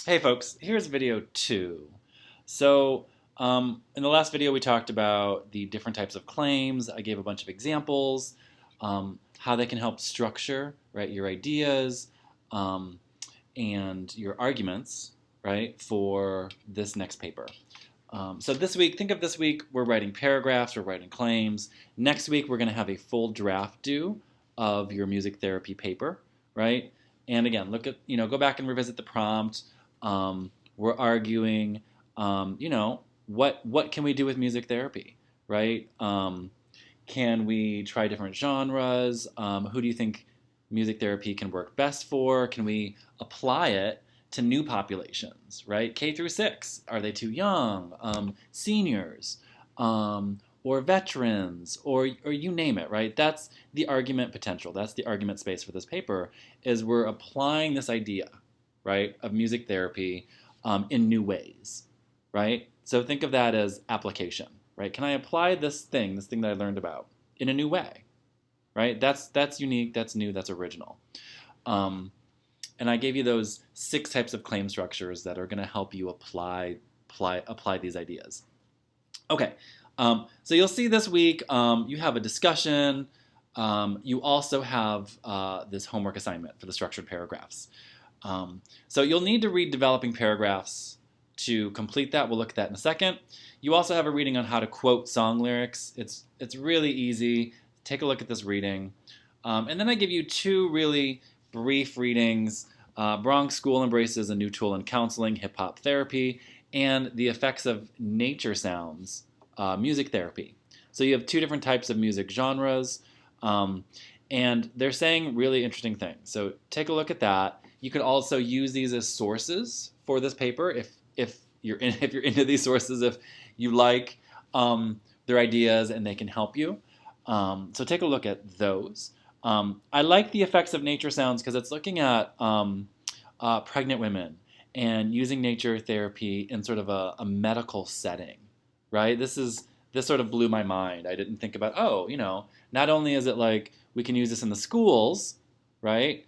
Hey folks, here's video 2. In the last video we talked about the different types of claims. I gave a bunch of examples, how they can help structure, right, your ideas and your arguments, right, for this next paper. So this week, think of this week, we're writing paragraphs, we're writing claims. Next week, we're going to have a full draft due of your music therapy paper, right? And again, look at, go back and revisit the prompt. We're arguing, what can we do with music therapy, right? Can we try different genres? Who do you think music therapy can work best for? Can we apply it to new populations, right? K through 6, are they too young? Seniors, or veterans, or you name it, right? That's the argument potential. That's the argument space for this paper, is we're applying this idea, right, of music therapy in new ways, right? So think of that as application, right? Can I apply this thing that I learned about, in a new way, right? That's unique, that's new, that's original. And I gave you those 6 types of claim structures that are going to help you apply these ideas. Okay, so you'll see this week you have a discussion. You also have this homework assignment for the structured paragraphs. So you'll need to read developing paragraphs to complete that. We'll look at that in a second. You also have a reading on how to quote song lyrics. It's really easy. Take a look at this reading. And then I give you 2 really brief readings. Bronx School embraces a new tool in counseling, hip-hop therapy, and the effects of nature sounds, music therapy. So you have 2 different types of music genres, and they're saying really interesting things. So take a look at that. You could also use these as sources for this paper if you're into these sources, if you like their ideas and they can help you. So take a look at those. I like the effects of nature sounds because it's looking at pregnant women and using nature therapy in sort of a medical setting, right? This sort of blew my mind. I didn't think about, not only is it like we can use this in the schools, right?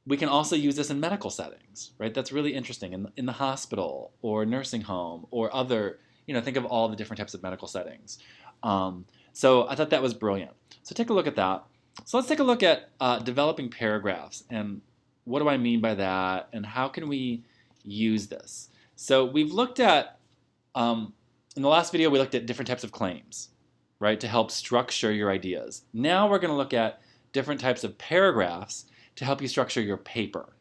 We can also use this in medical settings, right? That's really interesting, in the hospital or nursing home or other, think of all the different types of medical settings. So I thought that was brilliant. So take a look at that. So let's take a look at developing paragraphs, and what do I mean by that, and how can we use this? So we've looked at, in the last video, we looked at different types of claims, right, to help structure your ideas. Now we're going to look at different types of paragraphs to help you structure your paper,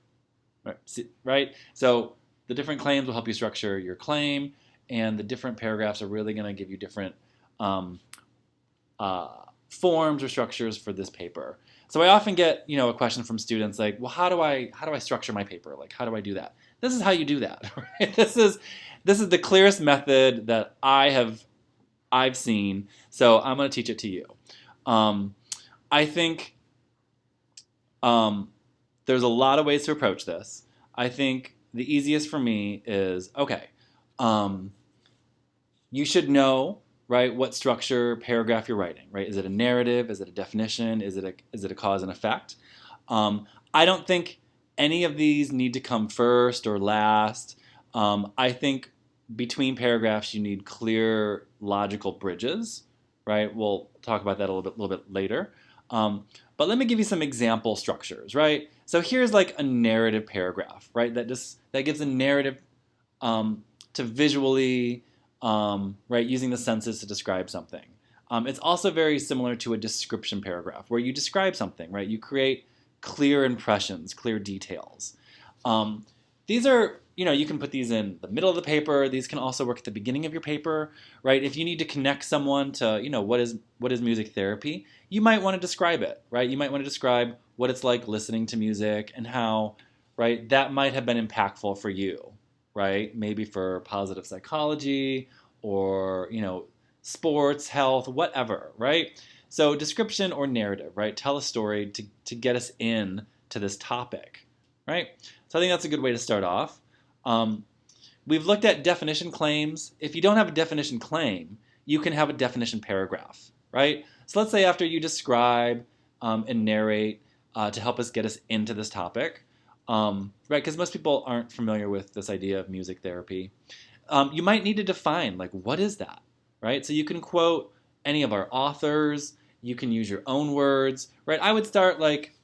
right? So the different claims will help you structure your claim, and the different paragraphs are really going to give you different forms or structures for this paper. So I often get, a question from students like, well, how do I structure my paper? Like, how do I do that? This is how you do that, right? This is the clearest method that I've seen. So I'm going to teach it to you. I think there's a lot of ways to approach this. I think the easiest for me is, you should know, right, what structure paragraph you're writing, right? Is it a narrative? Is it a definition? Is it a cause and effect? I don't think any of these need to come first or last. I think between paragraphs you need clear logical bridges, right? We'll talk about that a little bit later. But let me give you some example structures, right? So here's like a narrative paragraph, right? That gives a narrative to visually, right, using the senses to describe something. It's also very similar to a description paragraph where you describe something, right? You create clear impressions, clear details. These are, you can put these in the middle of the paper. These can also work at the beginning of your paper, right? If you need to connect someone to, what is music therapy, you might want to describe it, right? You might want to describe what it's like listening to music and how, right, that might have been impactful for you, right? Maybe for positive psychology or, sports, health, whatever, right? So description or narrative, right? Tell a story to get us in to this topic, right? So I think that's a good way to start off. We've looked at definition claims. If you don't have a definition claim, you can have a definition paragraph, right? So let's say after you describe and narrate to help us get us into this topic, Right? Because most people aren't familiar with this idea of music therapy. You might need to define, like, what is that, right? So you can quote any of our authors. You can use your own words, right? I would start like,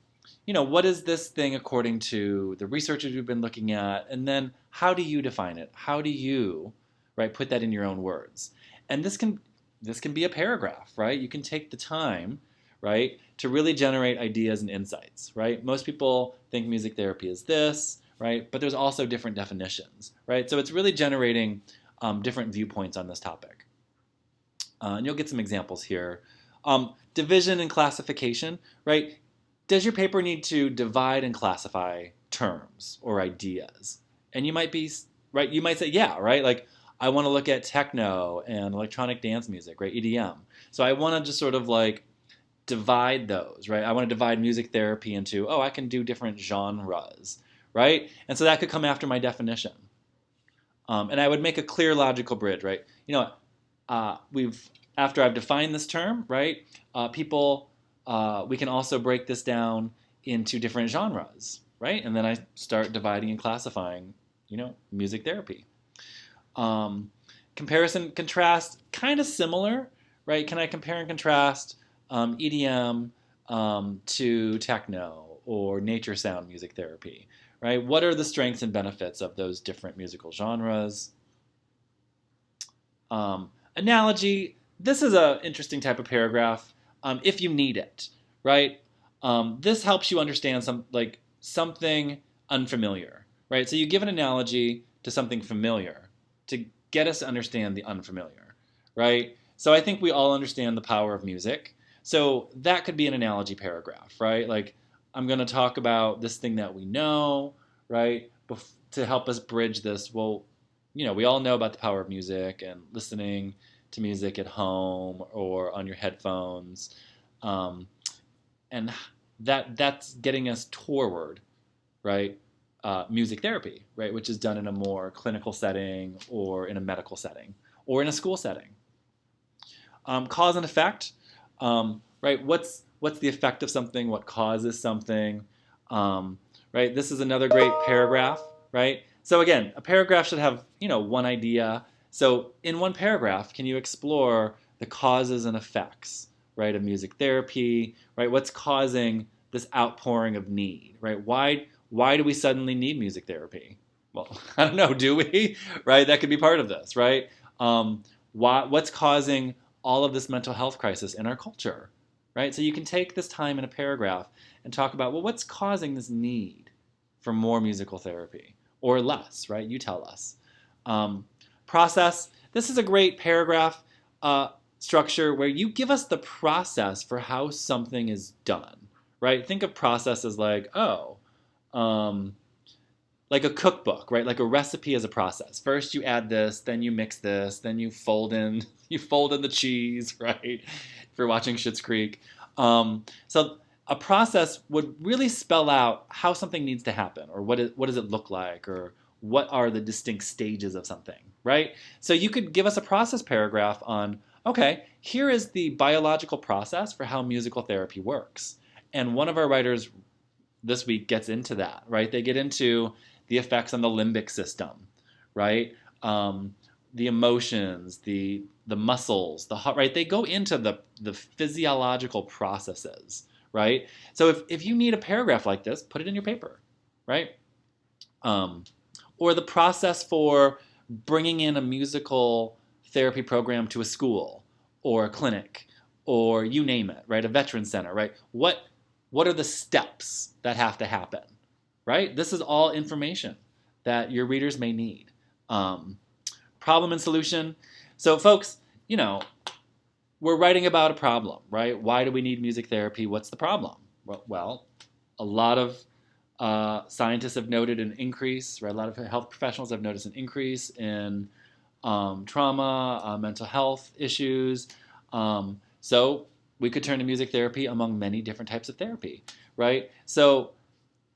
what is this thing according to the researchers we've been looking at? And then how do you define it? How do you, right, put that in your own words? And this can be a paragraph, right? You can take the time, right, to really generate ideas and insights, right? Most people think music therapy is this, right? But there's also different definitions, right? So it's really generating different viewpoints on this topic. And you'll get some examples here. Division and classification, right? Does your paper need to divide and classify terms or ideas? And you might be, right, you might say, yeah, right? Like, I want to look at techno and electronic dance music, right? EDM. So I want to just sort of like divide those, right? I want to divide music therapy into, I can do different genres, right? And so that could come after my definition. And I would make a clear logical bridge, right? After I've defined this term, right? We can also break this down into different genres, right? And then I start dividing and classifying, music therapy. Comparison, contrast, kind of similar, right? Can I compare and contrast EDM to techno or nature sound music therapy, right? What are the strengths and benefits of those different musical genres? Analogy, this is an interesting type of paragraph if you need it, right? This helps you understand something unfamiliar, right? So you give an analogy to something familiar to get us to understand the unfamiliar, right? So I think we all understand the power of music. So that could be an analogy paragraph, right? Like, I'm going to talk about this thing that we know, right? To help us bridge this. Well, we all know about the power of music and listening to music at home or on your headphones. And that's getting us toward, right? Music therapy, right? Which is done in a more clinical setting or in a medical setting or in a school setting. Cause and effect, right? What's the effect of something? What causes something? Right? This is another great paragraph, right? So again, a paragraph should have, one idea. So in one paragraph, can you explore the causes and effects, right, of music therapy, right? What's causing this outpouring of need, right? Why do we suddenly need music therapy? Well, I don't know, do we? Right? That could be part of this, right? What's causing all of this mental health crisis in our culture, right? So you can take this time in a paragraph and talk about, well, what's causing this need for more musical therapy or less, right? You tell us. Process. This is a great paragraph structure where you give us the process for how something is done, right? Think of process as like, like a cookbook, right? Like a recipe as a process. First you add this, then you mix this, then you fold in the cheese, right? If you're watching Schitt's Creek. So a process would really spell out how something needs to happen, or what does it look like, or what are the distinct stages of something, right? So you could give us a process paragraph on, okay, here is the biological process for how musical therapy works. And one of our writers this week gets into that, right? They get into the effects on the limbic system, right? The emotions, the muscles, the heart, right? They go into the physiological processes, right? So if you need a paragraph like this, put it in your paper, right? Or the process for bringing in a musical therapy program to a school or a clinic or you name it, right? A veterans center, right? What are the steps that have to happen, right? This is all information that your readers may need. Problem and solution. So folks, we're writing about a problem, right? Why do we need music therapy? What's the problem? Well, a lot of scientists have noted an increase, right? A lot of health professionals have noticed an increase in trauma, mental health issues. So we could turn to music therapy among many different types of therapy, right? So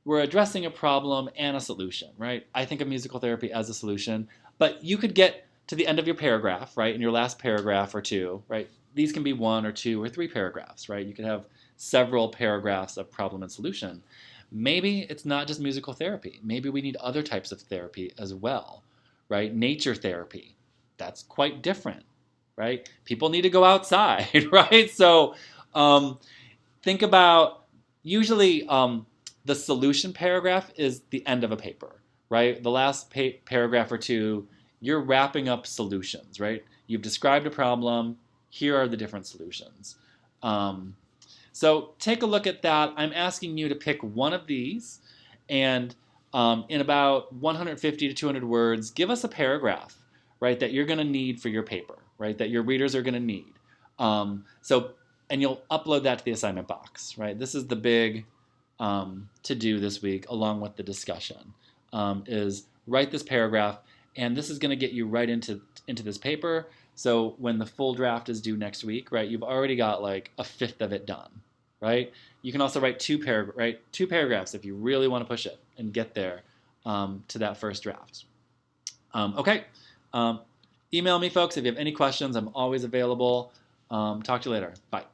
we're addressing a problem and a solution, right? I think of musical therapy as a solution, but you could get to the end of your paragraph, right? In your last paragraph or two, right? These can be 1 or 2 or 3 paragraphs, right? You could have several paragraphs of problem and solution. maybe it's not just musical therapy. Maybe we need other types of therapy as well, right? Nature therapy, that's quite different, right? People need to go outside, right? So think about usually the solution paragraph is the end of a paper, right? The last paragraph or two, you're wrapping up solutions, right? You've described a problem. Here are the different solutions. So take a look at that. I'm asking you to pick one of these and in about 150 to 200 words, give us a paragraph, right, that you're going to need for your paper, right, that your readers are going to need. And you'll upload that to the assignment box, right? This is the big to do this week, along with the discussion, is write this paragraph, and this is going to get you right into this paper. So when the full draft is due next week, right, you've already got like a fifth of it done, right? You can also write two paragraphs if you really want to push it and get there to that first draft. Okay. Email me, folks, if you have any questions. I'm always available. Talk to you later. Bye.